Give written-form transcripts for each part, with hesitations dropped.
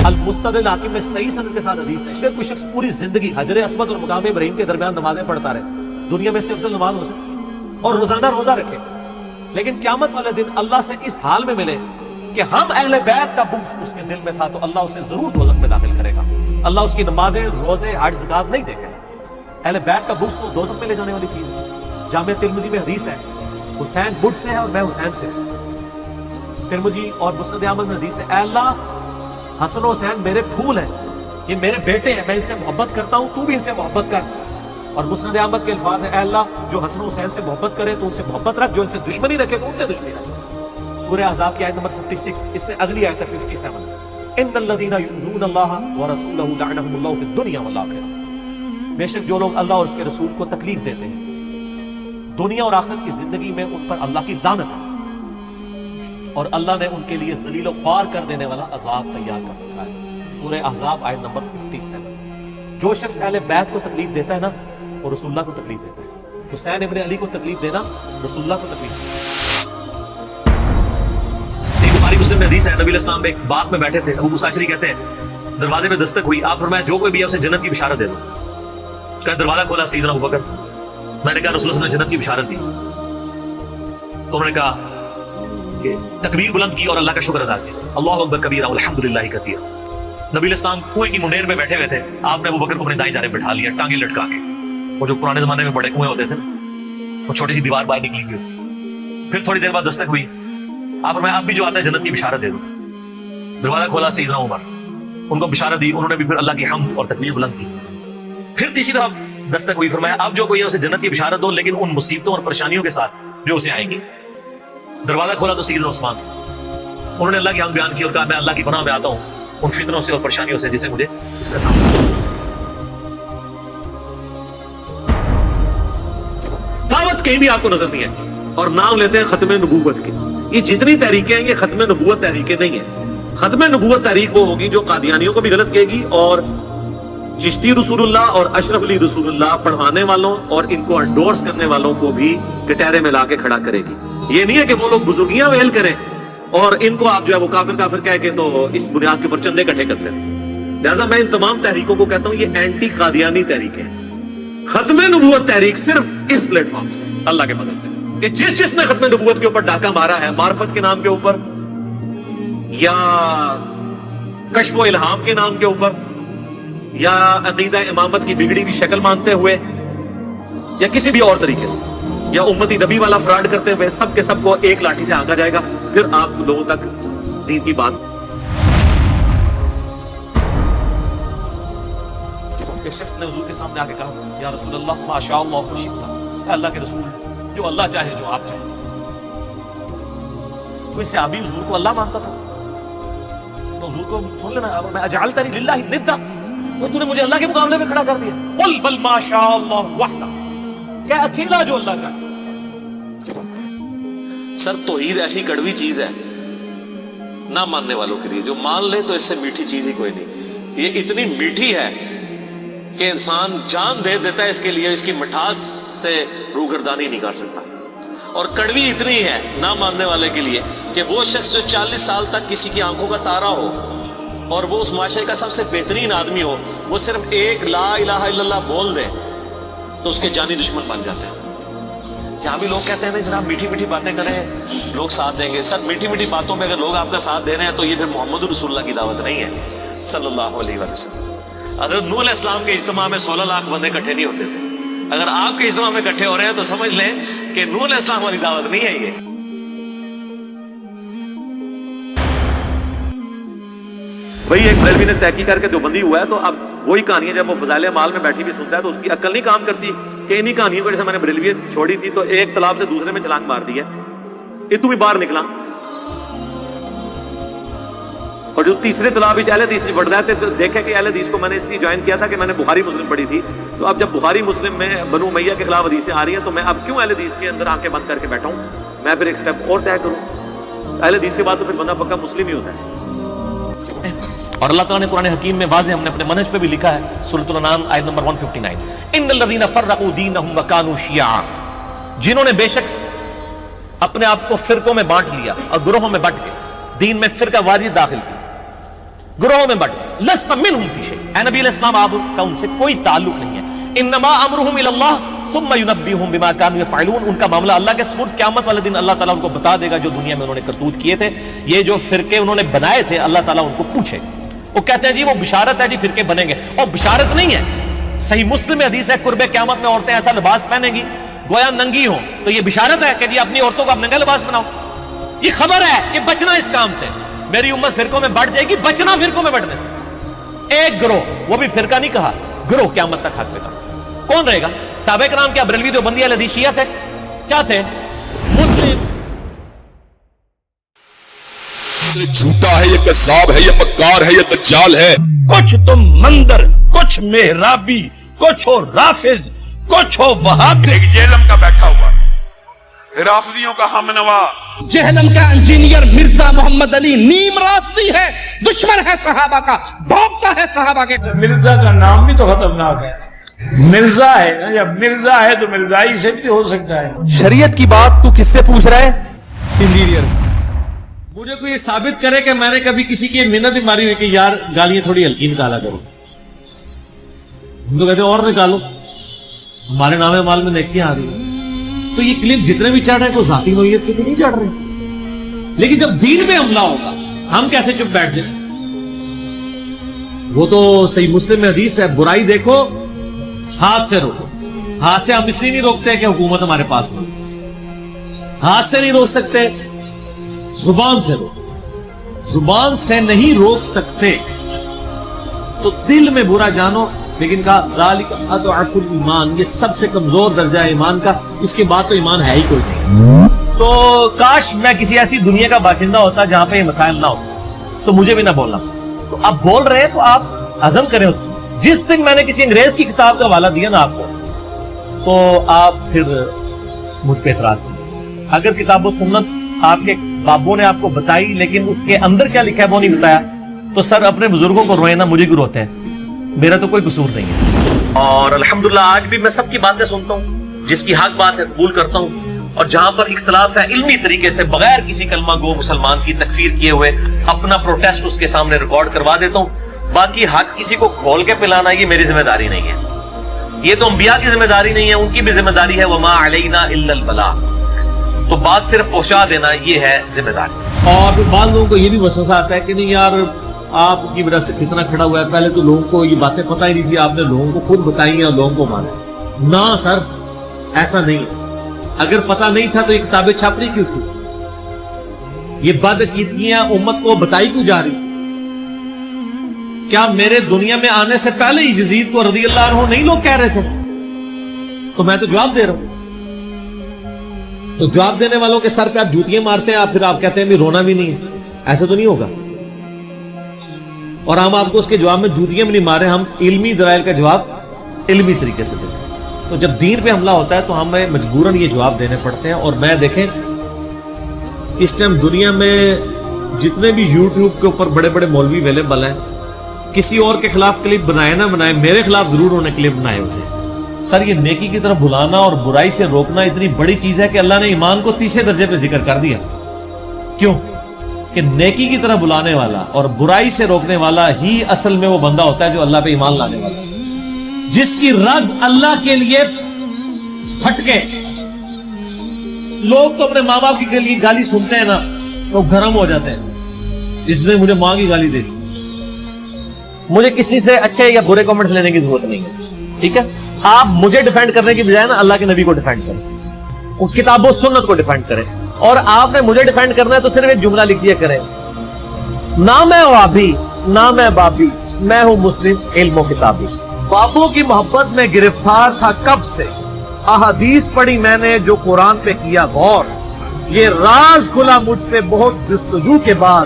المستدل حاکم میں صحیح سند کے ساتھ حدیث ہے کہ کوئی شخص پوری زندگی حجر اسود اور مقام ابراہیم کے درمیان نمازیں پڑھتا رہے، دنیا میں سے افضل نماز ہو سکتی ہے، اور روزانہ روزہ رکھے، لیکن قیامت والے دن اللہ سے اس حال میں ملے کہ ہم اہل بیت کا بغض اس کے دل میں تھا، تو اللہ اسے ضرور دوزخ میں داخل کرے گا۔ اللہ اس کی نمازیں، روزے، حج، زکات نہیں دیکھے گا۔ اہل بیت کا بغض تو دوزخ میں لے جانے والی چیز ہے۔ جامع ترمذی میں حدیث ہے، حسین مجھ سے ہے اور میں حسین سے ہوں۔ ترمذی اور مسند احمد میں حدیث ہے، اے اللہ حسن و حسین میرے پھول ہیں، یہ میرے بیٹے ہیں، میں ان سے محبت کرتا ہوں، تو بھی ان سے محبت کر۔ اور مسند احمد کے الفاظ ہیں، اے اللہ جو حسن و حسین سے محبت کرے تو ان سے محبت رکھ، جو ان سے دشمنی رکھے تو ان سے دشمنی رکھ۔ سورہ احزاب کی آیت نمبر 56، اس سے اگلی آیت ہے 57، ان الذین یؤذون اللہ ورسولہ لعنہم اللہ فی الدنیا والآخرہ، بے شک جو لوگ اللہ اور اس کے رسول کو تکلیف دیتے ہیں دنیا اور آخرت کی زندگی میں، ان پر اللہ کی لعنت ہے، اور اللہ نے ان کے لیے ذلیل و خوار کر دینے والا عذاب تیار کر رکھا ہے۔ سورہ احزاب آیت نمبر 57۔ جو شخص اہل بیت کو تکلیف دیتا ہے نا، وہ رسول اللہ کو تکلیف دیتا ہے۔ حسین ابن علی کو تکلیف دینا رسول اللہ کو تکلیف دینا۔ صحیح بخاری مسلم میں حدیث ہے، نبی علیہ السلام ایک باغ میں بیٹھے تھے، ابو موسیٰ اشعری کہتے ہیں دروازے میں دستک ہوئی، آپ فرمایا جو کوئی بھی ہے اسے جنت کی بشارت دے دو۔ کہا دروازہ کھولا سیدنا ابوبکر، میں نے کہا رسول اللہ نے جنت کی بشارت دی، تو انہوں نے کہا کہ تکبیر بلند کی اور اللہ کا شکر ادا کیا، اللہ اکبر کبیرہ والحمدللہ کثیرہ۔ نبی علیہ السلام کنویں کی منیر میں بیٹھے ہوئے تھے، آپ نے ابوبکر کو اپنی دائیں جانب بٹھا لیا، ٹانگیں لٹکا کے، وہ جو پرانے زمانے میں بڑے کنویں ہوتے تھے وہ چھوٹی سی دیوار باہر نکلی ہوئی ہوتی۔ پھر تھوڑی دیر بعد دستک ہوئی، آپ فرمایا آپ بھی جو آتا ہے جنت کی بشارت دے دو۔ دروازہ کھولا سیدنا عمر، ان کو بشارت دی، انہوں نے بھی پھر اللہ کی حمد اور تکبیر بلند کی۔ پھر تیسری دفعہ دستک ہوئی، فرمایا آپ جو کوئی ہے اسے جنت کی بشارت دو، لیکن ان مصیبتوں اور پریشانیوں کے ساتھ جو اسے آئیں گی۔ دروازہ کھولا تو سیدنا عثمان، انہوں نے اللہ کی حمد بیان کی اور کہا میں اللہ کی پناہ میں آتا ہوں ان فتنوں سے اور پریشانیوں سے جسے مجھے اس کا سامنا۔ دعوت کہیں بھی آپ کو نظر نہیں ہے، اور نام لیتے ہیں ختم نبوت کے۔ یہ جتنی تحریکیں ہیں یہ ختم نبوت تحریکیں نہیں ہیں۔ ختم نبوت تحریک وہ ہوگی جو قادیانیوں کو بھی غلط کہے گی، اور چشتی رسول اللہ اور اشرف علی رسول اللہ پڑھوانے والوں اور ان کو انڈورس کرنے والوں کو بھی کٹہرے میں لا کے کھڑا کرے گی۔ یہ نہیں ہے کہ وہ لوگ بزرگیاں ویل کریں اور ان کو آپ جو ہے وہ کافر کافر کہہ کے تو اس بنیاد کے اوپر چندے اکٹھے کرتے ہیں۔ لہٰذا میں ان تمام تحریکوں کو کہتا ہوں یہ اینٹی قادیانی تحریکیں ہیں۔ ختم نبوت تحریک صرف اس پلیٹ فارم سے، اللہ کے فضل سے، کہ جس نے ختم نبوت کے اوپر ڈاکہ مارا ہے معرفت کے نام کے اوپر یا کشف و الہام کے نام کے اوپر یا عقیدہ امامت کی بگڑی ہوئی شکل مانتے ہوئے یا کسی بھی اور طریقے سے یا امتی نبی والا فراڈ کرتے ہوئے، سب کے سب کو ایک لاٹھی سے آنکا جائے گا، پھر آپ لوگوں تک دین کی بات۔ ایک شخص نے حضور کے سامنے آ کے کہا یا رسول اللہ ما شاء اللہ و شئت، اے اللہ کے رسول جو اللہ چاہے جو آپ چاہیں۔ کوئی صحابی حضور کو اللہ مانتا تھا تو حضور کو سن لینا، میں اجعلتنی للہ ندا، وہ تو نے مجھے اللہ کے مقابلے میں کھڑا کر دیا۔ قل بل ما شاء اللہ وحدہ، کہ اکیلا جو اللہ چاہے۔ سر توحید ایسی کڑوی چیز ہے نہ ماننے والوں کے لیے، جو مان لے تو اس سے میٹھی چیز ہی کوئی نہیں۔ یہ اتنی میٹھی ہے کہ انسان جان دے دیتا ہے اس کے لیے، اس کی مٹھاس سے روگردانی نہیں کر سکتا۔ اور کڑوی اتنی ہے نہ ماننے والے کے لیے کہ وہ شخص جو 40 سال تک کسی کی آنکھوں کا تارا ہو اور وہ اس معاشرے کا سب سے بہترین آدمی ہو، وہ صرف ایک لا الہ الا اللہ بول دے تو اس کے جانی دشمن بن جاتے ہیں۔ یہاں بھی لوگ کہتے ہیں نا جناب میٹھی میٹھی باتیں کریں لوگ ساتھ دیں گے۔ سر میٹھی میٹھی باتوں میں اگر لوگ آپ کا ساتھ دے رہے ہیں تو یہ پھر محمد رسول اللہ کی دعوت نہیں ہے صلی اللہ علیہ وسلم۔ حضرت نوح علیہ السلام کے اجتماع میں 16 لاکھ بندے اکٹھے نہیں ہوتے تھے۔ اگر آپ کے اجتماع میں اکٹھے ہو رہے ہیں تو سمجھ لیں کہ نوح علیہ السلام والی دعوت نہیں ہے یہ۔ وہی ایک بریلوی نے تحقیق کر کے دیوبندی ہوا ہے، تو اب وہی کہانی ہے جب وہ فضائل اعمال میں بیٹھی بھی سنتا ہے تو اس کی عقل نہیں کام کرتی کہ انہی کہانیوں کو، جیسے میں نے بریلویت چھوڑی تھی تو ایک تالاب سے دوسرے میں چھلانگ مار دی ہے، یہ تو بھی باہر نکلا، اور جو تیسرے تالاب اہل حدیث بڑھتا ہے تو دیکھے کہ اہل حدیث کو میں نے اس لیے جوائن کیا تھا کہ میں نے بخاری مسلم پڑھی تھی، تو اب جب بخاری مسلم میں بنو امیہ کے خلاف حدیثیں آ رہی ہیں تو میں اب کیوں اہل حدیث کے اندر آنکھیں بند کر کے بیٹھا ہوں، میں پھر ایک سٹیپ اور طے کروں۔ اہل حدیث کے بعد تو پھر بندہ پکا مسلم ہی ہوتا ہے۔ اور اللہ تعالیٰ نے قرآن حکیم میں واضح ہم نے اپنے منہج پہ بھی لکھا ہے، سورۃ الانعام آیت نمبر 159، ان الذین فرقوا دینہم وکانوا شیعا، جنہوں نے بے شک اپنے آپ کو فرقوں میں بانٹ لیا اور گروہوں میں بٹ کے دین میں فرقہ واریت داخل کی، گروہوں میں بٹ گئے. لست منہم فی شیء. اے نبی علیہ السلام آپ کا ان سے کوئی تعلق نہیں ہے. انما امرهم الی اللہ ثم ينبئهم بما كانوا يفعلون. ان کا معاملہ اللہ کے سپرد. قیامت والے دن اللہ تعالیٰ ان کو بتا دے گا جو دنیا میں انہوں نے کرتوت کیے تھے. یہ جو فرقے انہوں نے بنائے تھے اللہ تعالیٰ ان کو پوچھے. وہ کہتے ہیں جی وہ بشارت ہے جی فرقے بنیں گے, اور بشارت نہیں ہے. صحیح مسلم میں حدیث ہے قرب قیامت میں عورتیں ایسا لباس پہنیں گی گویا ننگی ہوں. تو یہ بشارت ہے کہ جی اپنی عورتوں کو آپ ننگا لباس بناؤ. یہ خبر ہے کہ بچنا اس کام سے. میری امت فرقوں میں بڑھ جائے گی, بچنا فرقوں میں بڑھنے سے. ایک گروہ, وہ بھی فرقہ نہیں کہا, گروہ قیامت تک حق میں کہا. کون رہے گا؟ صحابہ کرام کیا بریلوی دیوبندی اہل حدیث شیعہ تھے؟ کیا تھے؟ مسلم. یہ جھوٹا ہے, یہ کذاب ہے, یہ مکار ہے, یہ دجال ہے. کچھ تم مندر, کچھ محرابی, کچھ ہو رافض, کچھ ہو وہابی. ایک جہلم کا بیٹھا ہوا, رافضیوں کا ہم نوا. جہنم کا انجینئر مرزا محمد علی نیم راستی ہے, دشمن ہے صحابہ کا, بھوکتا ہے صحابہ کے. مرزا کا نام بھی تو خطرناک ہے. مرزا ہے نا, جب مرزا ہے تو مرزائی سے بھی ہو سکتا ہے. شریعت کی بات تو کس سے پوچھ رہا ہے؟ انجینئر. مجھے کوئی یہ ثابت کرے کہ میں نے کبھی کسی کی منت ماری ہوئی کہ یار گالیاں تھوڑی ہلکی نکالا کرو. ہم تو کہتے ہیں اور نکالو, ہمارے نام مال میں نیکیاں آ رہی ہیں. تو یہ کلپ جتنے بھی چڑھ رہے ہیں کوئی ذاتی نوعیت کے تو نہیں چڑھ رہے, لیکن جب دین پہ حملہ ہوگا ہم کیسے چپ بیٹھ جائیں؟ وہ تو صحیح مسلم میں حدیث ہے, برائی دیکھو ہاتھ سے روکو. ہاتھ سے ہم اس لیے نہیں روکتے کہ حکومت ہمارے پاس نہیں, ہاتھ سے نہیں روک سکتے, زبان سے روکو. زبان سے نہیں روک سکتے تو دل میں برا جانو, لیکن کہا ذالک اضعف الایمان, یہ سب سے کمزور درجہ ہے ایمان کا, اس کے بعد تو ایمان ہے ہی کوئی نہیں. تو کاش میں کسی ایسی دنیا کا باشندہ ہوتا جہاں پہ یہ مسائل نہ ہوتے, تو مجھے بھی نہ بولنا. تو آپ بول رہے ہیں تو آپ ہضم کریں اس کو. جس دن میں نے کسی انگریز کی کتاب کا حوالہ دیا نا آپ کو, تو آپ پھر مجھ پہ اعتراض کریں. اگر کتاب و سنت آپ کے بابوں نے آپ کو بتائی لیکن اس کے اندر کیا لکھا ہے وہ نہیں بتایا, تو سر اپنے بزرگوں کو روئے نا, مجھے کیوں روتے ہیں؟ میرا تو کوئی قصور نہیں ہے. اور الحمدللہ آج بھی میں سب کی باتیں سنتا ہوں, جس کی حق بات ہے قبول کرتا ہوں, اور جہاں پر اختلاف ہے علمی طریقے سے بغیر کسی کلمہ گو مسلمان کی تکفیر کیے ہوئے اپنا پروٹیسٹ اس کے سامنے ریکارڈ کروا دیتا ہوں. باقی حق کسی کو کھول کے پلانا یہ میری ذمہ داری نہیں ہے, یہ تو انبیاء کی ذمہ داری نہیں ہے, ان کی بھی ذمہ داری ہے. وما علینا الا البلاغ, تو بات صرف پہنچا دینا یہ ہے ذمہ داری. اور بعض لوگوں کو یہ بھی وسوسہ آتا ہے کہ نہیں یار آپ کی وجہ سے فتنہ کھڑا ہوا ہے, پہلے تو لوگوں کو یہ باتیں پتہ ہی نہیں تھی, آپ نے لوگوں کو خود بتائی ہیں اور لوگوں کو مارا. نہ سر, ایسا نہیں ہے. اگر پتہ نہیں تھا تو یہ کتابیں چھاپنی کیوں تھی؟ یہ بدعقیدگیاں امت کو بتائی کیوں جا رہی تھی؟ کیا میرے دنیا میں آنے سے پہلے ہی یزید کو رضی اللہ عنہ نہیں لوگ کہہ رہے تھے؟ تو میں تو جواب دے رہا ہوں. تو جواب دینے والوں کے سر پہ آپ جوتیاں مارتے ہیں, آپ پھر آپ کہتے ہیں بھی رونا بھی نہیں ہے. ایسا تو نہیں ہوگا. اور ہم آپ کو اس کے جواب میں جوتیاں بھی نہیں مارے, ہم علمی دلائل کا جواب علمی طریقے سے دیں. تو جب دین پہ حملہ ہوتا ہے تو ہمیں مجبوراً یہ جواب دینے پڑتے ہیں. اور میں دیکھیں اس ٹائم دنیا میں جتنے بھی یوٹیوب کے اوپر بڑے بڑے مولوی اویلیبل ہیں, کسی اور کے خلاف کلپ بنائے نہ بنائے, میرے خلاف ضرور انہوں نے کلپ بنائے ہوئے ہیں. سر یہ نیکی کی طرف بلانا اور برائی سے روکنا اتنی بڑی چیز ہے کہ اللہ نے ایمان کو تیسرے درجے پہ ذکر کر دیا. کیوں کہ نیکی کی طرف بلانے والا اور برائی سے روکنے والا ہی اصل میں وہ بندہ ہوتا ہے جو اللہ پہ ایمان لانے والا, جس کی رگ اللہ کے لیے پھٹکے. لوگ تو اپنے ماں باپ کی گالی سنتے ہیں نا تو گرم ہو جاتے ہیں, اس نے مجھے ماں کی گالی دے دی. مجھے کسی سے اچھے یا برے کامنٹس لینے کی ضرورت نہیں ہے, ٹھیک ہے؟ آپ مجھے ڈیفینڈ کرنے کی بجائے نا اللہ کے نبی کو ڈیفینڈ کریں, ان کتاب و سنت کو ڈیفینڈ کریں. اور آپ نے مجھے ڈیفینڈ کرنا ہے تو صرف ایک جملہ لکھ دیا کریں, نہ میں وابی نہ میں بابی, میں ہوں مسلم علم و کتابی. بابوں کی محبت میں گرفتار تھا کب سے, احادیث پڑھی میں نے جو قرآن پہ کیا غور, یہ راز کھلا مجھ پہ بہت جستجو کے بعد,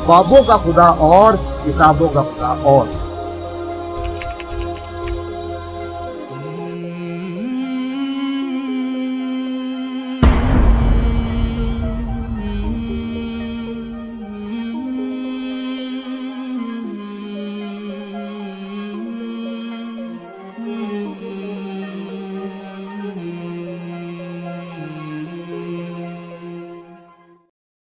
بابوں کا خدا اور کتابوں کا خدا اور.